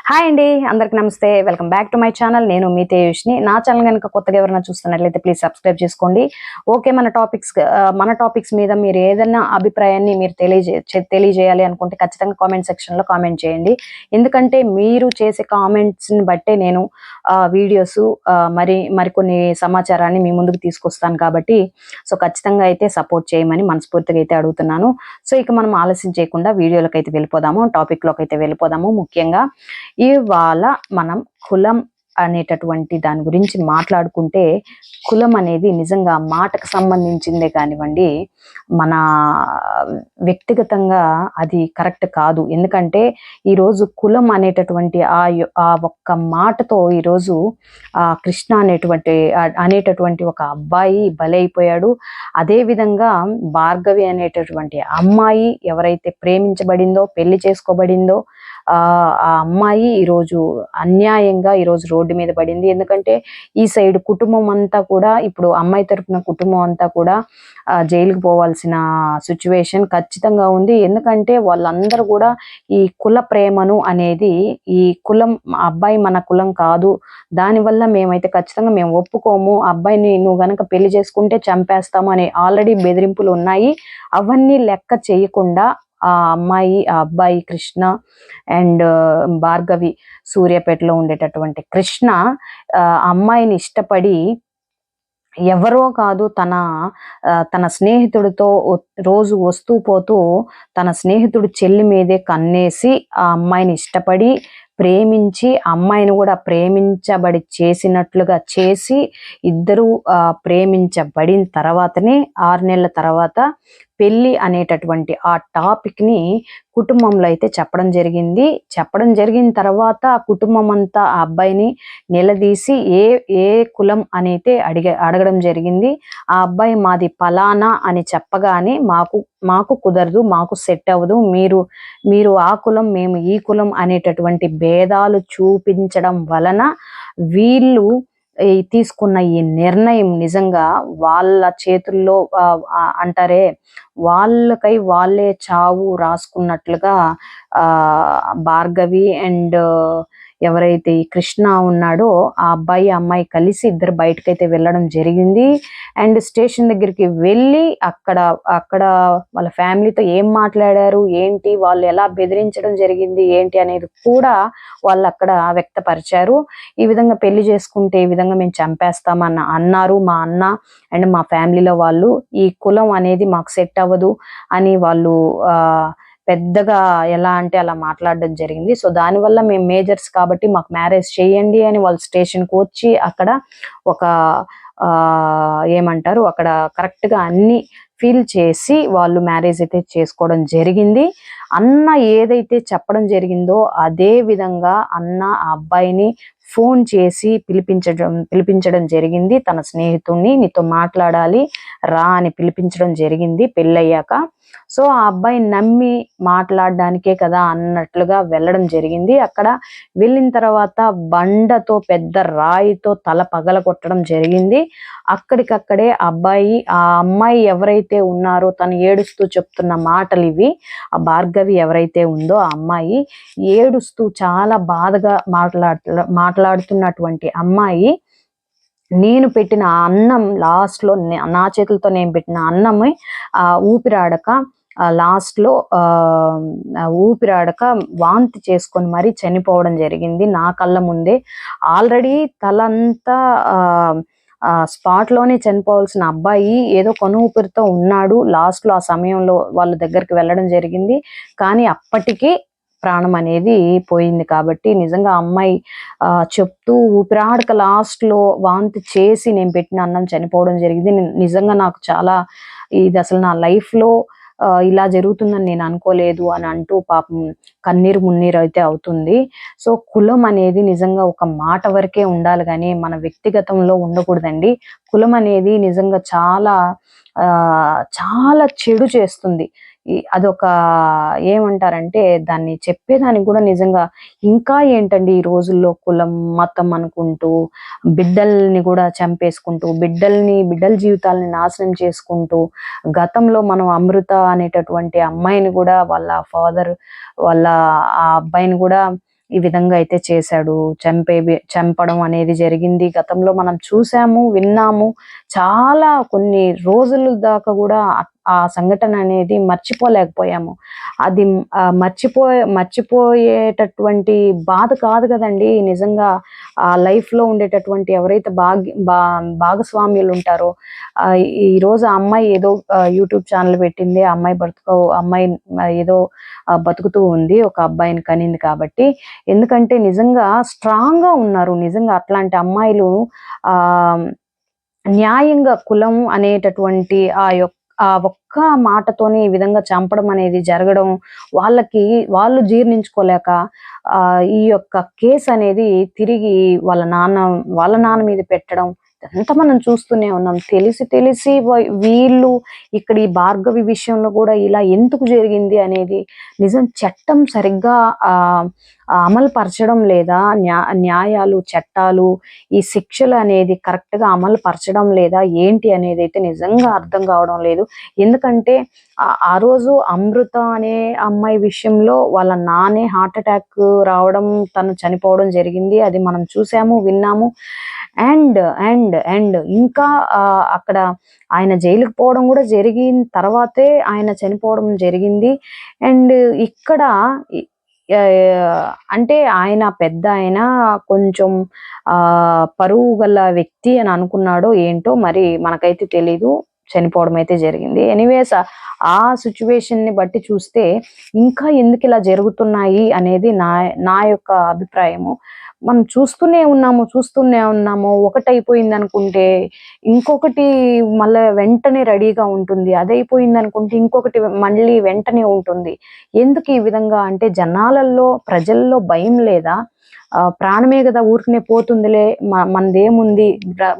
Hi అండి, అందరికి నమస్తే. Welcome back to my channel. నేను మీ తేజస్ని. నా ఛానల్ కనుక కొత్తగా ఎవరైనా చూస్తున్నట్లయితే ప్లీజ్ సబ్స్క్రైబ్ చేసుకోండి. ఓకే, మన టాపిక్స్ మీద మీరు ఏదైనా అభిప్రాయాన్ని మీరు తెలియజేయాలి అనుకుంటే ఖచ్చితంగా కామెంట్ సెక్షన్లో కామెంట్ చేయండి. ఎందుకంటే మీరు చేసే కామెంట్స్ని బట్టే నేను వీడియోస్ మరికొన్ని సమాచారాన్ని మీ ముందుకు తీసుకొస్తాను కాబట్టి ఖచ్చితంగా అయితే సపోర్ట్ చేయమని మనస్ఫూర్తిగా అయితే అడుగుతున్నాను. ఇక మనం ఆలస్యం చేయకుండా వీడియోలోకి అయితే వెళ్ళిపోదాము, టాపిక్లోకి అయితే వెళ్ళిపోదాము. ముఖ్యంగా ఇవాళ మనం కులం అనేటటువంటి దాని గురించి మాట్లాడుకుంటే, కులం అనేది నిజంగా మాటకు సంబంధించిందే కానివ్వండి, మన వ్యక్తిగతంగా అది కరెక్ట్ కాదు. ఎందుకంటే ఈరోజు కులం అనేటటువంటి ఆ ఒక్క మాటతో ఈరోజు కృష్ణ అనేటటువంటి ఒక అబ్బాయి బలైపోయాడు. అదేవిధంగా భార్గవి అనేటటువంటి అమ్మాయి ఎవరైతే ప్రేమించబడిందో, పెళ్లి చేసుకోబడిందో, ఆ అమ్మాయి ఈరోజు అన్యాయంగా ఈరోజు రోడ్డు మీద పడింది. ఎందుకంటే ఈ సైడ్ కుటుంబం అంతా కూడా, ఇప్పుడు అమ్మాయి తరపున కుటుంబం అంతా కూడా జైలుకు పోవాల్సిన సిచ్యువేషన్ ఖచ్చితంగా ఉంది. ఎందుకంటే వాళ్ళందరూ కూడా ఈ కుల ప్రేమను అనేది, ఈ కులం అబ్బాయి మన కులం కాదు, దానివల్ల మేమైతే ఖచ్చితంగా మేము ఒప్పుకోము, అబ్బాయిని నువ్వు గనక పెళ్లి చేసుకుంటే చంపేస్తాము అని ఆల్రెడీ బెదిరింపులు ఉన్నాయి. అవన్నీ లెక్క చేయకుండా ఆ అబ్బాయి కృష్ణ అండ్ భార్గవి, సూర్యాపేటలో ఉండేటటువంటి కృష్ణ అమ్మాయిని ఇష్టపడి ఎవరో కాదు, తన స్నేహితుడితో రోజు వస్తూ పోతూ తన స్నేహితుడు చెల్లి మీదే కన్నేసి ఆ అమ్మాయిని ఇష్టపడి ప్రేమించి, అమ్మాయిని కూడా ప్రేమించబడి చేసినట్లుగా చేసి, ఇద్దరు ప్రేమించబడిన తర్వాతనే 6 నెలల తర్వాత పెళ్లి అనేటటువంటి ఆ టాపిక్ ని కుటుంబంలో అయితే చెప్పడం జరిగిన తర్వాత ఆ కుటుంబం అంతా ఆ అబ్బాయిని నిలదీసి ఏ కులం అని అయితే అడగడం జరిగింది. ఆ అబ్బాయి మాది పలానా అని చెప్పగానే మాకు కుదరదు, మాకు సెట్ అవ్వదు, మీరు ఆ కులం, మేము ఈ కులం అనేటటువంటి భేదాలు చూపించడం వలన వీళ్ళు తీసుకున్న ఈ నిర్ణయం నిజంగా వాళ్ళ చేతుల్లో అంటారే, వాళ్ళకై వాళ్ళే చావు రాసుకున్నట్లుగా భార్గవి అండ్ ఎవరైతే ఈ కృష్ణ ఉన్నాడో ఆ అబ్బాయి అమ్మాయి కలిసి ఇద్దరు బయటకైతే వెళ్ళడం జరిగింది. అండ్ స్టేషన్ దగ్గరికి వెళ్ళి అక్కడ వాళ్ళ ఫ్యామిలీతో ఏం మాట్లాడారు, ఏంటి, వాళ్ళు ఎలా బెదిరించడం జరిగింది ఏంటి అనేది కూడా వాళ్ళు అక్కడ వ్యక్తపరిచారు. ఈ విధంగా పెళ్లి చేసుకుంటే ఈ విధంగా మేము చంపేస్తామని అన్నారు మా అన్న అండ్ మా ఫ్యామిలీలో వాళ్ళు. ఈ కులం అనేది మాకు సెట్ అవ్వదు అని వాళ్ళు పెద్దగా ఎలా అంటే అలా మాట్లాడడం జరిగింది. దానివల్ల మేము మేజర్స్ కాబట్టి మాకు మ్యారేజ్ చేయండి అని వాళ్ళు స్టేషన్కి వచ్చి అక్కడ ఒక ఏమంటారు, అక్కడ కరెక్ట్గా అన్ని ఫీల్ చేసి వాళ్ళు మ్యారేజ్ అయితే చేసుకోవడం జరిగింది. అన్న ఏదైతే చెప్పడం జరిగిందో అదే విధంగా అన్న ఆ అబ్బాయిని ఫోన్ చేసి పిలిపించడం జరిగింది. తన స్నేహితుడిని, నీతో మాట్లాడాలి రా అని పిలిపించడం జరిగింది పెళ్ళయ్యాక. ఆ అబ్బాయి నమ్మి మాట్లాడడానికే కదా అన్నట్లుగా వెళ్ళడం జరిగింది. అక్కడ వెళ్ళిన తర్వాత బండతో, పెద్ద రాయితో తల పగలగొట్టడం జరిగింది. అక్కడికక్కడే ఆ అమ్మాయి ఎవరైతే ఉన్నారో తను ఏడుస్తూ చెప్తున్న మాటలు ఇవి. ఆ భార్గవి ఎవరైతే ఉందో ఆ అమ్మాయి ఏడుస్తూ చాలా బాధగా మాట్లాడుతున్నటువంటి అమ్మాయి, నేను పెట్టిన అన్నం లాస్ట్లో, నా చేతులతో నేను పెట్టిన అన్నమే ఊపిరాడక లాస్ట్లో ఊపిరాడక వాంతి చేసుకొని మరీ చనిపోవడం జరిగింది నా కళ్ళ ముందే. ఆల్రెడీ తలంతా స్పాట్ లోనే చనిపోవాల్సిన అబ్బాయి ఏదో కొను ఊపిరితో ఉన్నాడు. లాస్ట్లో ఆ సమయంలో వాళ్ళ దగ్గరికి వెళ్ళడం జరిగింది, కానీ అప్పటికీ ప్రాణం అనేది పోయింది. కాబట్టి నిజంగా అమ్మాయి చెప్తూ ఊపిరాడక లాస్ట్లో వాంతి చేసి నేను పెట్టిన అన్నం చనిపోవడం జరిగింది. నిజంగా నాకు చాలా, ఇది అసలు నా లైఫ్లో ఇలా జరుగుతుందని నేను అనుకోలేదు అని అంటూ పాపం కన్నీరు మున్నీరు అయితే అవుతుంది. కులం అనేది నిజంగా ఒక మాట వరకే ఉండాలి కానీ మన వ్యక్తిగతంలో ఉండకూడదండి. కులం అనేది నిజంగా చాలా చాలా చెడు చేస్తుంది. అదొక ఏమంటారంటే దాన్ని చెప్పేదానికి కూడా నిజంగా ఇంకా ఏంటండి ఈ రోజుల్లో కులం మతం అనుకుంటూ బిడ్డల్ని కూడా చంపేసుకుంటూ బిడ్డల జీవితాలని నాశనం చేసుకుంటూ, గతంలో మనం అమృత అనేటటువంటి అమ్మాయిని కూడా వాళ్ళ ఫాదర్ ఆ అబ్బాయిని కూడా ఈ విధంగా అయితే చేశాడు. చంపడం అనేది జరిగింది. గతంలో మనం చూసాము, విన్నాము. చాలా కొన్ని రోజుల దాకా కూడా ఆ సంఘటన అనేది మర్చిపోలేకపోయాము. అది మర్చిపోయేటటువంటి బాధ కాదు కదండీ! నిజంగా ఆ లైఫ్‌లో ఉండేటటువంటి ఎవరైతే భాగస్వామ్యులు ఉంటారో, ఆహ్, ఈరోజు ఆ అమ్మాయి ఏదో యూట్యూబ్ ఛానెల్ పెట్టింది. ఆ అమ్మాయి ఏదో బతుకుతూ ఉంది. ఒక అబ్బాయిని కనింది కాబట్టి. ఎందుకంటే నిజంగా స్ట్రాంగ్‌గా ఉన్నారు. నిజంగా అట్లాంటి అమ్మాయిలు ఆహ్, న్యాయంగా కులం అనేటటువంటి ఆ ఒక్క మాటతోని ఈ విధంగా చంపడం అనేది జరగడం, వాళ్ళు జీర్ణించుకోలేక ఈ యొక్క కేస్ అనేది తిరిగి వాళ్ళ నాన్న మీద పెట్టడం, ఇదంతా మనం చూస్తూనే ఉన్నాం. తెలిసి తెలిసి వీళ్ళు ఇక్కడ ఈ భార్గవి విషయంలో కూడా ఇలా ఎందుకు జరిగింది అనేది చట్టం సరిగ్గా అమలు పరచడం లేదా, న్యాయాలు, చట్టాలు, ఈ శిక్షలు అనేది కరెక్ట్‌గా అమలు పరచడం లేదా ఏంటి అనేదైతే నిజంగా అర్థం కావడం లేదు. ఎందుకంటే ఆ రోజు అమృత అనే అమ్మాయి విషయంలో వాళ్ళ నాన్నే హార్ట్ అటాక్ రావడం, తను చనిపోవడం జరిగింది. అది మనం చూసాము, విన్నాము. అండ్ ఇంకా అక్కడ ఆయన జైలుకి పోవడం కూడా జరిగిన తర్వాతే ఆయన చనిపోవడం జరిగింది. అండ్ ఇక్కడ అంటే ఆయన పెద్దాయన, కొంచెం పరువు గల వ్యక్తి అని అనుకున్నాడో ఏంటో మరి మనకైతే తెలీదు. చనిపోవడం అయితే జరిగింది. ఎనీవేస్ ఆ సిట్యుయేషన్‌ని బట్టి చూస్తే ఇంకా ఎందుకిలా జరుగుతున్నాయి అనేది నా యొక్క అభిప్రాయము. మనం చూస్తూనే ఉన్నాము. ఒకటైపోయిందనుకుంటే ఇంకొకటి మళ్ళా వెంటనే రెడీగా ఉంటుంది. అదైపోయిందనుకుంటే ఇంకొకటి మళ్ళీ వెంటనే ఉంటుంది. ఎందుకు ఈ విధంగా అంటే ప్రజల్లో భయం లేదా? ప్రాణమే గదా! ఊరికనే పోతుందిలే, మనదేముంది,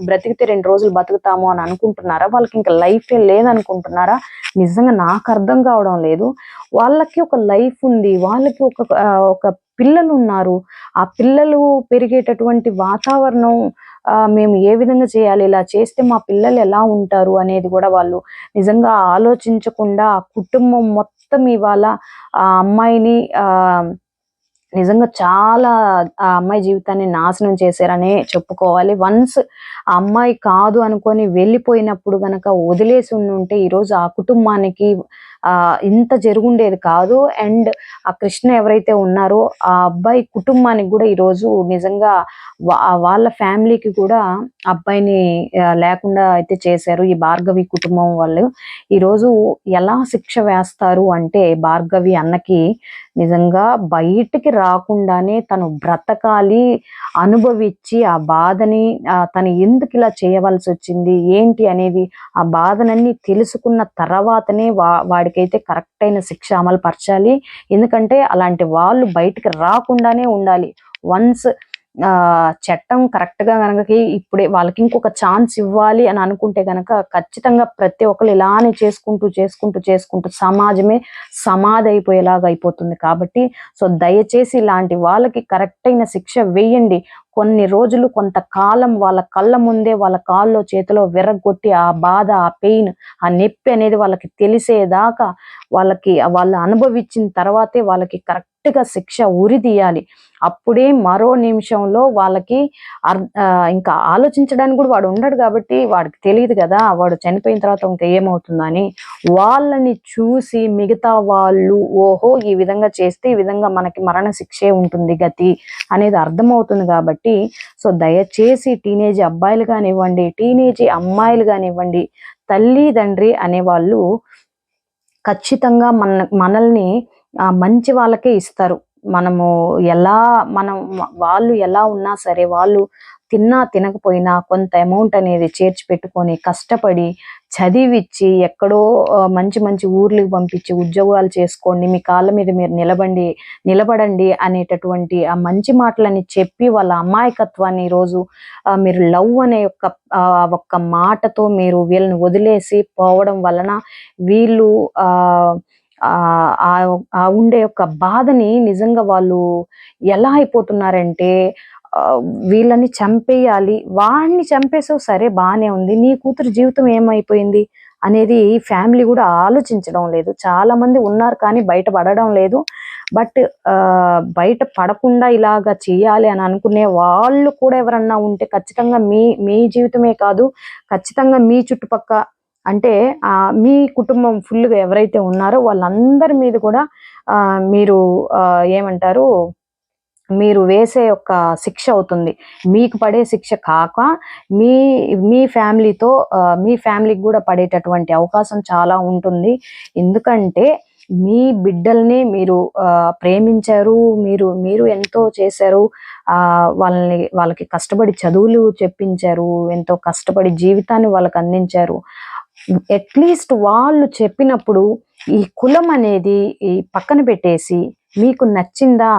బ్రతికితే 2 రోజులు బతుకుతాము అని అనుకుంటున్నారా? వాళ్ళకింక లైఫే లేదనుకుంటున్నారా? నిజంగా నాకర్థం కావడం లేదు. వాళ్ళకి ఒక లైఫ్ ఉంది. వాళ్ళకి ఒక పిల్లలున్నారు. ఆ పిల్లలు పెరిగేటటువంటి వాతావరణం మేము ఏ విధంగా చేయాలి? ఇలా చేస్తే మా పిల్లలు ఎలా ఉంటారు? అనేది గూడా వాళ్ళు నిజంగా ఆలోచించకుండా ఆ కుటుంబం మొత్తం ఇవాళ ఆ అమ్మాయిని నిజంగా చాలా ఆ అమ్మాయి జీవితాన్ని నాశనం చేశారనే చెప్పుకోవాలి. వన్స్ ఆ అమ్మాయి కాదు అనుకోని వెళ్ళిపోయినప్పుడు గనక వదిలేసి ఉండుంటే ఈరోజు ఆ కుటుంబానికి ఇంత జరుగుండేది కాదు. అండ్ ఆ కృష్ణ ఎవరైతే ఉన్నారో ఆ అబ్బాయి కుటుంబానికి గూడా ఈరోజు నిజంగా వాళ్ళ ఫ్యామిలీకి కూడా అబ్బాయిని లేకుండా అయితే చేశారు ఈ భార్గవి కుటుంబం వాళ్ళు. ఈరోజు ఎలా శిక్ష వేస్తారు అంటే భార్గవి అన్నకి నిజంగా బయటికి రాకుండానే తను బ్రతకాలి, అనుభవించి ఆ బాధని తను ఎందుకు ఇలా చేయవలసి వచ్చింది, ఏంటి అనేది ఆ బాధనన్నీ తెలుసుకున్న తర్వాతనే వాడికైతే కరెక్ట్ అయిన శిక్ష అమలు పరచాలి. ఎందుకంటే అలాంటి వాళ్ళు బయటికి రాకుండానే ఉండాలి. వన్స్ చట్టం కరెక్ట్‌గా గనక ఇప్పుడే వాళ్ళకి ఇంకొక ఛాన్స్ ఇవ్వాలి అని అనుకుంటే గనక ఖచ్చితంగా ప్రతి ఒక్కళ్ళు ఇలానే చేసుకుంటూ సమాజమే సమాధైపోయేలాగా అయిపోతుంది. కాబట్టి దయచేసి ఇలాంటి వాళ్ళకి కరెక్ట్ అయిన శిక్ష వేయండి. కొన్ని రోజులు, కొంతకాలం వాళ్ళ కళ్ళ ముందే వాళ్ళ కాల్లో చేతిలో విరగ్గొట్టి ఆ బాధ, ఆ పెయిన్, ఆ నొప్పి అనేది వాళ్ళకి తెలిసేదాకా వాళ్ళు అనుభవించిన తర్వాతే వాళ్ళకి కరెక్ట్‌గా శిక్ష ఉరితీయాలి. అప్పుడే మరో నిమిషంలో వాళ్ళకి ఇంకా ఆలోచించడానికి కూడా వాడు ఉండడు కాబట్టి వాడికి తెలీదు కదా! వాడు చనిపోయిన తర్వాత ఇంక ఏమవుతుందని. వాళ్ళని చూసి మిగతా వాళ్ళు ఓహో! ఈ విధంగా చేస్తే ఈ విధంగా మనకి మరణ శిక్షే ఉంటుంది గతి అనేది అర్థమవుతుంది కాబట్టి దయచేసి టీనేజ్ అబ్బాయిలు కానివ్వండి, టీనేజ్ అమ్మాయిలు కానివ్వండి, తల్లి, తండ్రి అనేవాళ్ళు ఖచ్చితంగా మనల్ని మంచి వాళ్ళకే ఇస్తారు. వాళ్ళు ఎలా ఉన్నా సరే, వాళ్ళు తిన్నా తినకపోయినా కొంత అమౌంట్ అనేది చేర్చి పెట్టుకొని కష్టపడి చదివిచ్చి ఎక్కడో మంచి మంచి ఊర్లకు పంపించి ఉద్యోగాలు చేసుకోండి, మీ కాళ్ళ మీద మీరు నిలబడండి అనేటటువంటి ఆ మంచి మాటలని చెప్పి వాళ్ళ అమాయకత్వాన్ని ఈరోజు మీరు లవ్ అనే ఒక్క మాటతో మీరు వీళ్ళని వదిలేసి పోవడం వలన వీళ్ళు ఉండే యొక్క బాధని నిజంగా వాళ్ళు ఎలా అయిపోతున్నారంటే వీళ్ళని చంపేయాలి. వాడిని చంపేసావు సరే బానే ఉంది. నీ కూతురు జీవితం ఏమైపోయింది? అనేది ఫ్యామిలీ కూడా ఆలోచించడం లేదు. చాలా మంది ఉన్నారు కానీ బయటపడడం లేదు. బట్ బయట పడకుండా ఇలాగ చేయాలి అని అనుకునే వాళ్ళు కూడా ఎవరన్నా ఉంటే ఖచ్చితంగా మీ జీవితమే కాదు, ఖచ్చితంగా మీ చుట్టుపక్క అంటే మీ కుటుంబం ఫుల్గా ఎవరైతే ఉన్నారో వాళ్ళందరి మీద కూడా మీరు ఏమంటారు, మీరు వేసే యొక్క శిక్ష అవుతుంది. మీకు పడే శిక్ష కాక మీ మీ ఫ్యామిలీతో మీ ఫ్యామిలీకి కూడా పడేటటువంటి అవకాశం చాలా ఉంటుంది. ఎందుకంటే మీ బిడ్డల్ని మీరు ప్రేమించారు, మీరు ఎంతో చేశారు. వాళ్ళకి కష్టపడి చదువులు చెప్పించారు, ఎంతో కష్టపడి జీవితాన్ని వాళ్ళకి అందించారు. అట్లీస్ట్ వాళ్ళు చెప్పినప్పుడు ఈ కులం అనేది ఈ పక్కన పెట్టేసి మీకు నచ్చిందా,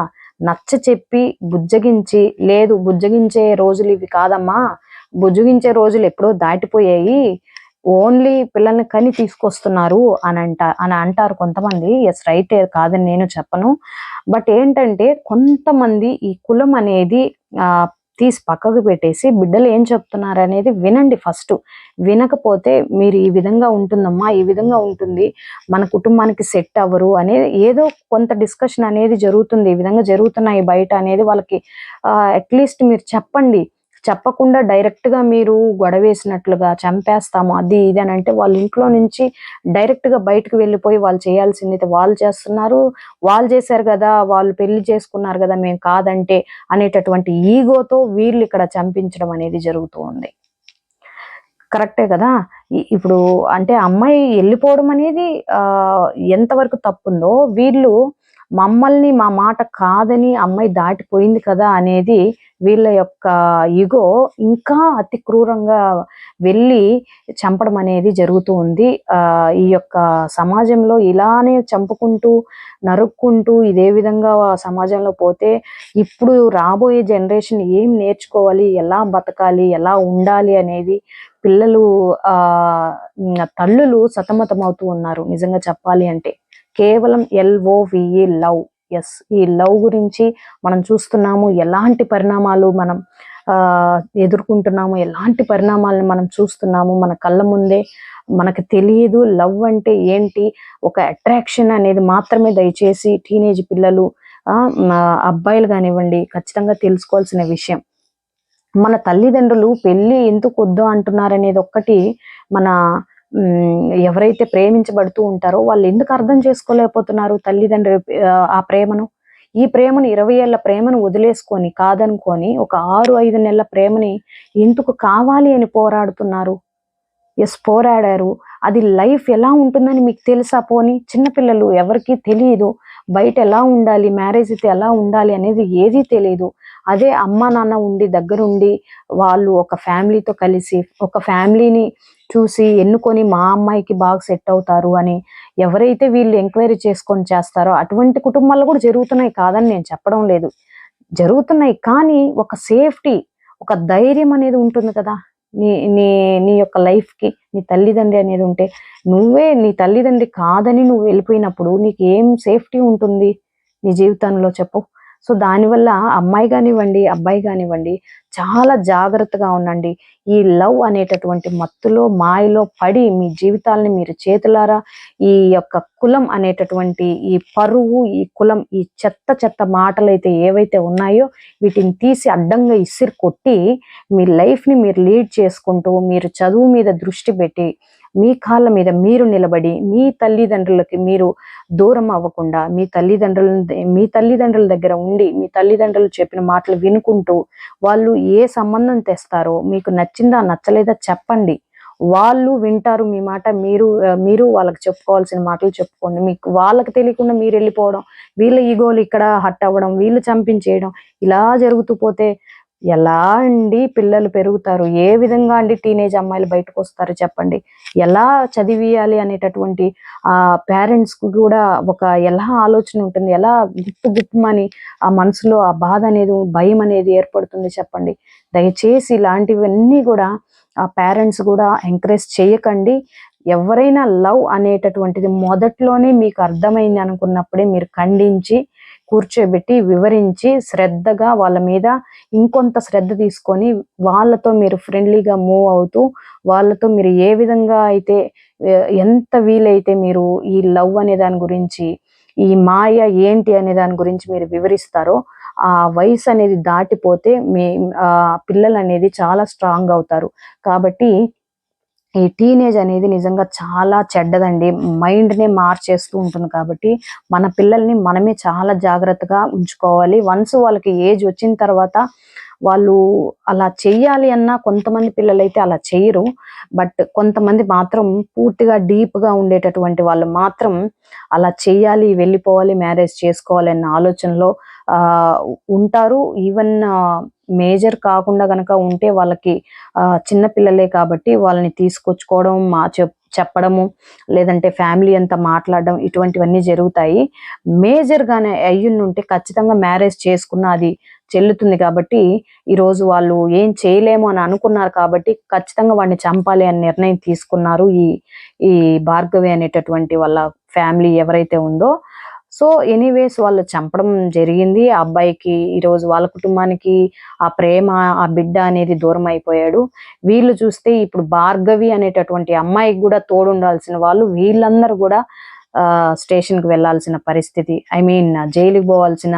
నచ్చ చెప్పి బుజ్జగించి, లేదు బుజ్జగించే రోజులు ఇవి కాదమ్మా, బుజ్జగించే రోజులు ఎప్పుడో దాటిపోయాయి, ఓన్లీ పిల్లల్ని కని తీసుకొస్తున్నారు అని అంటారు కొంతమంది. ఎస్, రైట్, కాదని నేను చెప్పను. బట్ ఏంటంటే కొంతమంది ఈ కులం అనేది తీసి పక్కకు పెట్టేసి బిడ్డలు ఏం చెప్తున్నారు అనేది వినండి ఫస్ట్. వినకపోతే మీరు ఈ విధంగా ఉంటుందమ్మా, ఈ విధంగా ఉంటుంది, మన కుటుంబానికి సెట్ అవ్వరు అనేది ఏదో కొంత డిస్కషన్ అనేది జరుగుతుంది. ఈ విధంగా జరుగుతున్నాయి బయట అనేది వాళ్ళకి అట్లీస్ట్ మీరు చెప్పండి. చెప్పకుండా డైరెక్ట్గా మీరు గొడవేసినట్లుగా చంపేస్తాము అది ఇది అని అంటే వాళ్ళ ఇంట్లో నుంచి డైరెక్ట్గా బయటకు వెళ్ళిపోయి వాళ్ళు చేయాల్సింది వాళ్ళు చేస్తున్నారు, వాళ్ళు చేశారు కదా, వాళ్ళు పెళ్లి చేసుకున్నారు కదా, మేము కాదంటే అనేటటువంటి ఈగోతో వీళ్ళు ఇక్కడ చంపించడం అనేది జరుగుతూ ఉంది. కరెక్టే కదా. ఇప్పుడు అంటే అమ్మాయి వెళ్ళిపోవడం అనేది ఎంతవరకు తప్పుందో, వీళ్ళు మమ్మల్ని మా మాట కాదని అమ్మాయి దాటిపోయింది కదా అనేది వీళ్ళ యొక్క ఈగో ఇంకా అతి క్రూరంగా వెళ్ళి చంపడం అనేది జరుగుతూ ఉంది. ఈ యొక్క సమాజంలో ఇలానే చంపుకుంటూ నరుక్కుంటూ ఇదే విధంగా సమాజంలో పోతే ఇప్పుడు రాబోయే జనరేషన్ ఏం నేర్చుకోవాలి, ఎలా బతకాలి, ఎలా ఉండాలి అనేది పిల్లలు తల్లులు సతమతమవుతూ ఉన్నారు నిజంగా చెప్పాలి అంటే. కేవలం LOVE లవ్. ఎస్, ఈ లవ్ గురించి మనం చూస్తున్నాము, ఎలాంటి పరిణామాలు మనం ఎదుర్కొంటున్నాము, ఎలాంటి పరిణామాలను మనం చూస్తున్నాము మన కళ్ళ ముందే. మనకు తెలియదు లవ్ అంటే ఏంటి, ఒక అట్రాక్షన్ అనేది మాత్రమే. దయచేసి టీనేజ్ పిల్లలు, అబ్బాయిలు కానివ్వండి, ఖచ్చితంగా తెలుసుకోవాల్సిన విషయం. మన తల్లిదండ్రులు పెళ్ళి ఎందుకు వద్దు అంటున్నారనేది ఒక్కటి మన ఎవరైతే ప్రేమించబడుతూ ఉంటారో వాళ్ళు ఎందుకు అర్థం చేసుకోలేకపోతున్నారు తల్లిదండ్రులు ఆ ప్రేమను. ఈ ప్రేమను 20 ఏళ్ల ప్రేమను వదిలేసుకొని కాదనుకొని ఒక 6-5 నెలల ప్రేమని ఎందుకు కావాలి అని పోరాడుతున్నారు. ఎస్, పోరాడారు. అది లైఫ్ ఎలా ఉంటుందని మీకు తెలుసా? పోని చిన్నపిల్లలు ఎవరికి తెలియదు బయట ఎలా ఉండాలి, మ్యారేజ్ అయితే ఎలా ఉండాలి అనేది ఏదీ తెలియదు. అదే అమ్మ నాన్న ఉండి దగ్గరుండి వాళ్ళు ఒక ఫ్యామిలీతో కలిసి ఒక ఫ్యామిలీని చూసి ఎన్నుకొని మా అమ్మాయికి బాగా సెట్ అవుతారు అని ఎవరైతే వీళ్ళు ఎంక్వైరీ చేసుకొని చేస్తారో అటువంటి కుటుంబాలు కూడా జరుగుతున్నాయి, కాదని నేను చెప్పడం లేదు, జరుగుతున్నాయి. కానీ ఒక సేఫ్టీ, ఒక ధైర్యం అనేది ఉంటుంది కదా నీ నీ నీ యొక్క లైఫ్కి. నీ తల్లిదండ్రి అనేది ఉంటే, నువ్వే నీ తల్లిదండ్రి కాదని నువ్వు వెళ్ళిపోయినప్పుడు నీకు ఏం సేఫ్టీ ఉంటుంది నీ జీవితంలో చెప్పు. సో దానివల్ల అమ్మాయి కానివ్వండి, అబ్బాయి కానివ్వండి, చాలా జాగ్రత్తగా ఉండండి. ఈ లవ్ అనేటటువంటి మత్తులో మాయలో పడి మీ జీవితాలని మీరు చేతులారా ఈ యొక్క కులం అనేటటువంటి ఈ పరువు, ఈ కులం, ఈ చెత్త మాటలైతే ఏవైతే ఉన్నాయో వీటిని తీసి అడ్డంగా ఇసిరి కొట్టి మీ లైఫ్ని మీరు లీడ్ చేసుకుంటూ మీరు చదువు మీద దృష్టి పెట్టి మీ కాళ్ళ మీద మీరు నిలబడి మీ తల్లిదండ్రులకి మీరు దూరం అవ్వకుండా మీ తల్లిదండ్రుల దగ్గర ఉండి మీ తల్లిదండ్రులు చెప్పిన మాటలు వినుకుంటూ వాళ్ళు ఏ సంబంధం తెస్తారో మీకు నచ్చిందా నచ్చలేదా చెప్పండి. వాళ్ళు వింటారు మీ మాట. మీరు వాళ్ళకి చెప్పుకోవాల్సిన మాటలు చెప్పుకోండి. మీకు వాళ్ళకి తెలియకుండా మీరు వెళ్ళిపోవడం, వీళ్ళ ఈగోలు ఇక్కడ హట్ అవ్వడం, వీళ్ళు చంపించేయడం ఇలా జరుగుతూ పోతే ఎలా అండి పిల్లలు పెరుగుతారు? ఏ విధంగా అండి టీనేజ్ అమ్మాయిలు బయటకు వస్తారు చెప్పండి? ఎలా చదివియాలి అనేటటువంటి పేరెంట్స్కి కూడా ఒక ఎలా ఆలోచన ఉంటుంది, ఎలా గుప్పుమని ఆ మనసులో ఆ బాధ అనేది భయం అనేది ఏర్పడుతుంది చెప్పండి. దయచేసి ఇలాంటివన్నీ కూడా ఆ పేరెంట్స్ కూడా ఎంకరేజ్ చేయకండి. ఎవరైనా లవ్ అనేటటువంటిది మొదట్లోనే మీకు అర్థమైంది అనుకున్నప్పుడే మీరు ఖండించి కూర్చోబెట్టి వివరించి శ్రద్ధగా వాళ్ళ మీద ఇంకొంత శ్రద్ధ తీసుకొని వాళ్ళతో మీరు ఫ్రెండ్లీగా మూవ్ అవుతూ వాళ్ళతో మీరు ఏ విధంగా అయితే ఎంత వీలైతే మీరు ఈ లవ్ అనే దాని గురించి, ఈ మాయ ఏంటి అనే దాని గురించి మీరు వివరిస్తారో, ఆ వయసు అనేది దాటిపోతే మీ పిల్లలు అనేది చాలా స్ట్రాంగ్ అవుతారు. కాబట్టి ఈ టీనేజ్ అనేది నిజంగా చాలా చెడ్డదండి. మైండ్‌నే మార్చేస్తూ ఉంటుంది కాబట్టి, మన పిల్లల్ని మనమే చాలా జాగ్రత్తగా ఉంచుకోవాలి. వన్స్ వాళ్ళకి ఏజ్ వచ్చిన తర్వాత వాళ్ళు అలా చెయ్యాలి అన్నా కొంతమంది పిల్లలైతే అలా చెయ్యరు. బట్ కొంతమంది మాత్రం పూర్తిగా డీప్‌గా ఉండేటటువంటి వాళ్ళు మాత్రం అలా చెయ్యాలి, వెళ్ళిపోవాలి, మ్యారేజ్ చేసుకోవాలి అన్న ఆలోచనలో ఆహ్, ఉంటారు. ఈవెన్ మేజర్ కాకుండా గనక ఉంటే వాళ్ళకి చిన్న పిల్లలే కాబట్టి వాళ్ళని తీసుకొచ్చుకోవడం, చెప్పడము, లేదంటే ఫ్యామిలీ అంతా మాట్లాడడం ఇటువంటివన్నీ జరుగుతాయి. మేజర్‌గానే అయ్యుండుంటే ఖచ్చితంగా మ్యారేజ్ చేసుకున్న అది చెల్లుతుంది కాబట్టి, ఈరోజు వాళ్ళు ఏం చేయలేము అని అనుకున్నారు కాబట్టి, ఖచ్చితంగా వాడిని చంపాలి అని నిర్ణయం తీసుకున్నారు. ఈ ఈ భార్గవి అనేటటువంటి వాళ్ళ ఫ్యామిలీ ఎవరైతే ఉందో. సో, ఎనీవేస్ వాళ్ళు చంపడం జరిగింది. ఆ అబ్బాయికి ఈరోజు వాళ్ళ కుటుంబానికి ఆ ప్రేమ, ఆ బిడ్డ అనేది దూరమైపోయాడు. వీళ్ళు చూస్తే ఇప్పుడు భార్గవి అనేటటువంటి అమ్మాయికి గూడా తోడుండాల్సిన వాళ్ళు వీళ్ళందరూ గూడా స్టేషన్‌కి వెళ్ళాల్సిన పరిస్థితి. ఐ మీన్ జైలుకి పోవాల్సిన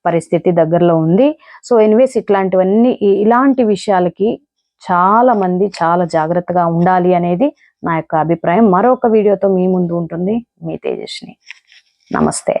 పరిస్థితి దగ్గరలో ఉంది. సో, ఎనీవేస్ ఇట్లాంటివన్నీ ఇలాంటి విషయాలకి చాలా మంది చాలా జాగ్రత్తగా ఉండాలి అనేది నా యొక్క అభిప్రాయం. మరొక వీడియోతో మీ ముందు ఉంటుంది మీ తేజస్విని. నమస్తే.